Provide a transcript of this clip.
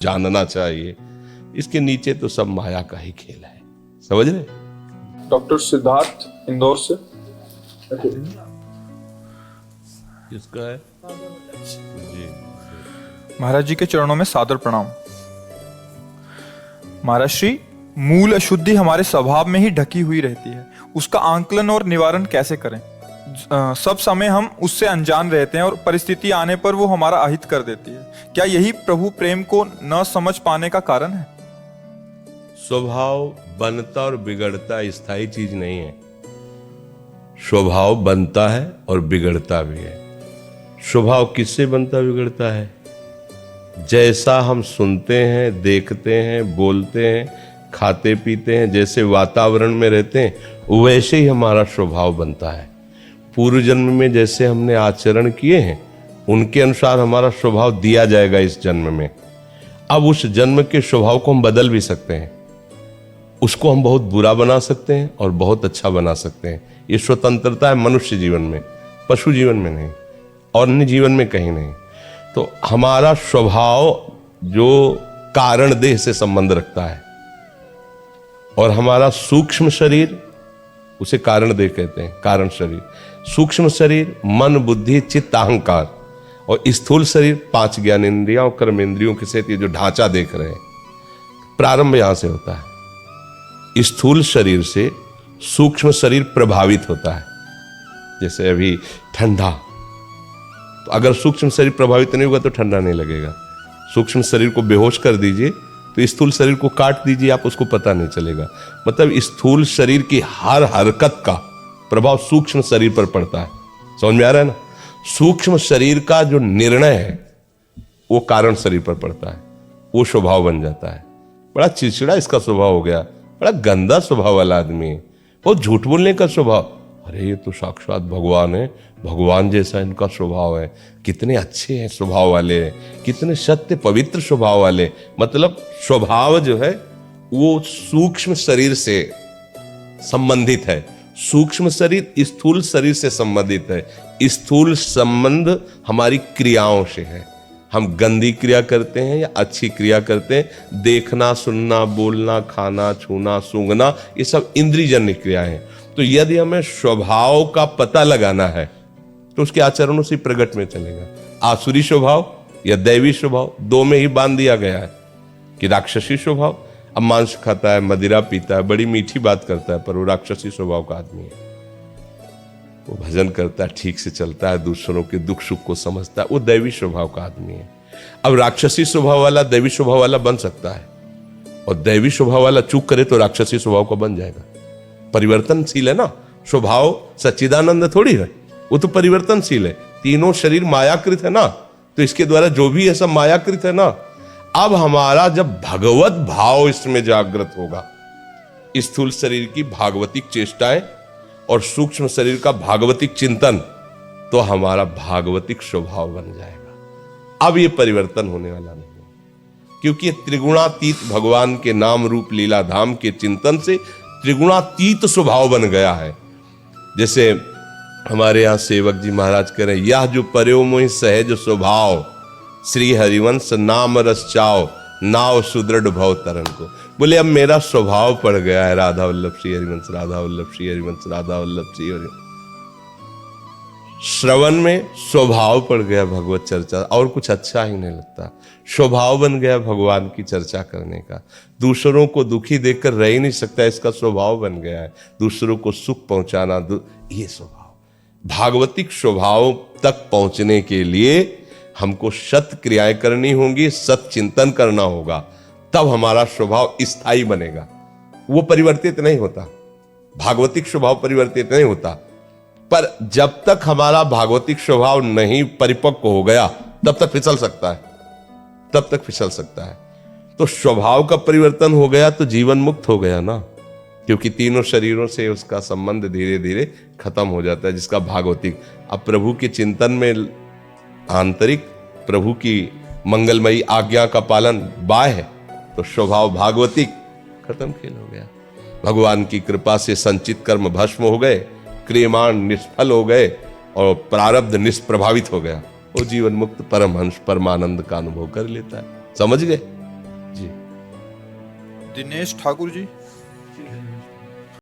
जानना चाहिए। इसके नीचे तो सब माया का ही खेल है, समझ रहे। डॉक्टर सिद्धार्थ इंदौर से। किसका है जी? महाराज जी के चरणों में सादर प्रणाम। महाराज श्री, मूल अशुद्धि हमारे स्वभाव में ही ढकी हुई रहती है, उसका आंकलन और निवारण कैसे करें? सब समय हम उससे अनजान रहते हैं और परिस्थिति आने पर वो हमारा अहित कर देती है। क्या यही प्रभु प्रेम को न समझ पाने का कारण है? स्वभाव बनता और बिगड़ता स्थायी चीज नहीं है। स्वभाव बनता है और बिगड़ता भी है। स्वभाव किससे बनता बिगड़ता है? जैसा हम सुनते हैं, देखते हैं, बोलते हैं, खाते पीते हैं, जैसे वातावरण में रहते हैं, वैसे ही हमारा स्वभाव बनता है। पूर्व जन्म में जैसे हमने आचरण किए हैं, उनके अनुसार हमारा स्वभाव दिया जाएगा इस जन्म में। अब उस जन्म के स्वभाव को हम बदल भी सकते हैं। उसको हम बहुत बुरा बना सकते हैं और बहुत अच्छा बना सकते हैं। ये स्वतंत्रता है मनुष्य जीवन में, पशु जीवन में नहीं और अन्य जीवन में कहीं नहीं। तो हमारा स्वभाव जो कारण देह से संबंध रखता है, और हमारा सूक्ष्म शरीर, उसे कारण देह कहते हैं, कारण शरीर। सूक्ष्म शरीर मन, बुद्धि, चित्त, अहंकार, और स्थूल शरीर 5 ज्ञानेंद्रियों और कर्मेंद्रियों के साथ ये जो ढांचा देख रहे हैं, प्रारंभ यहां से होता है। स्थूल शरीर से सूक्ष्म शरीर प्रभावित होता है। जैसे अभी ठंडा, तो अगर सूक्ष्म शरीर प्रभावित नहीं होगा तो ठंडा नहीं लगेगा। सूक्ष्म शरीर को बेहोश कर दीजिए तो स्थूल शरीर को काट दीजिए, आप उसको पता नहीं चलेगा। मतलब स्थूल शरीर की हर हरकत का प्रभाव सूक्ष्म शरीर पर पड़ता है। समझ में आ रहा है ना? सूक्ष्म शरीर का जो निर्णय है वो कारण शरीर पर पड़ता है, वो स्वभाव बन जाता है। बड़ा चिड़चिड़ा इसका स्वभाव हो गया, बड़ा गंदा स्वभाव वाला आदमी है, बहुत झूठ बोलने का स्वभाव। अरे ये तो साक्षात भगवान है, भगवान जैसा इनका स्वभाव है, कितने अच्छे हैं स्वभाव वाले, कितने सत्य पवित्र स्वभाव वाले। मतलब स्वभाव जो है वो सूक्ष्म शरीर से संबंधित है। सूक्ष्म शरीर स्थूल शरीर से संबंधित है। स्थूल संबंध हमारी क्रियाओं से है। हम गंदी क्रिया करते हैं या अच्छी क्रिया करते हैं। देखना, सुनना, बोलना, खाना, छूना, सूंघना, ये सब इंद्रियजन्य क्रियाएं हैं। तो यदि हमें स्वभाव का पता लगाना है तो उसके आचरणों से प्रगट में चलेगा। आसुरी स्वभाव या दैवी स्वभाव, दो में ही बांध दिया गया है कि राक्षसी स्वभाव, अब मांस खाता है, मदिरा पीता है, बड़ी मीठी बात करता है, पर वो राक्षसी स्वभाव का आदमी है। वो भजन करता है, ठीक से चलता है, दूसरों के दुख सुख को समझता है, वो दैवी स्वभाव का आदमी है। अब राक्षसी स्वभाव वाला दैवी स्वभाव वाला बन सकता है, और दैवी स्वभाव वाला चूक करे तो राक्षसी स्वभाव का बन जाएगा। परिवर्तनशील है ना स्वभाव, सच्चिदानंद थोड़ी है, वो तो परिवर्तनशील है। तीनों शरीर मायाकृत है ना, तो इसके द्वारा जो भी है सब मायाकृत है ना। अब हमारा जब भगवत भाव इसमें जागृत होगा, स्थूल शरीर की भागवतिक चेष्टाएं और सूक्ष्म शरीर का भागवतिक चिंतन, तो हमारा भागवतिक स्वभाव बन जाएगा। अब ये परिवर्तन होने वाला नहीं है, क्योंकि ये त्रिगुणातीत भगवान के नाम रूप लीला धाम के चिंतन से त्रिगुणातीत स्वभाव बन गया है। जैसे हमारे यहाँ सेवक जी महाराज कह रहे हैं, यह जो पर्यो मोहि सहज स्वभाव, श्री हरिवंश नाम रस चाओ, नाव सुदृढ़ भव तरन को। बोले अब मेरा स्वभाव पड़ गया है राधा वल्लभ श्री हरिवंश, राधा वल्लभ श्री हरिवंश, राधा वल्लभ श्री हरिवंश। श्रवण में स्वभाव पड़ गया भगवत चर्चा, और कुछ अच्छा ही नहीं लगता। स्वभाव बन गया भगवान की चर्चा करने का। दूसरों को दुखी देखकर रह ही नहीं सकता, इसका स्वभाव बन गया है। दूसरों को सुख पहुंचाना, ये स्वभाव। भागवतिक स्वभाव तक पहुंचने के लिए हमको सत क्रियाएं करनी होंगी, सत चिंतन करना होगा, तब हमारा स्वभाव स्थायी बनेगा। वो परिवर्तित नहीं होता, भागवतिक स्वभाव परिवर्तित नहीं होता। पर जब तक हमारा भागवतिक स्वभाव नहीं परिपक्व हो गया, तब तक फिसल सकता है, तब तक फिसल सकता है। तो स्वभाव का परिवर्तन हो गया तो जीवन मुक्त हो गया ना, क्योंकि तीनों शरीरों से उसका संबंध धीरे धीरे खत्म हो जाता है, जिसका भागवतिक। अब प्रभु के चिंतन में आंतरिक, प्रभु की मंगलमयी आज्ञा का पालन बाह्य, तो स्वभाव भागवतिक खत्म खेल हो गया। भगवान की कृपा से संचित कर्म भस्म हो गए, क्रियमाण निष्फल हो गए, और प्रारब्ध निष्प्रभावित हो गया। वो जीवन मुक्त परमहंस परमानंद का अनुभव कर लेता है। समझ गए? जी। दिनेश ठाकुर जी।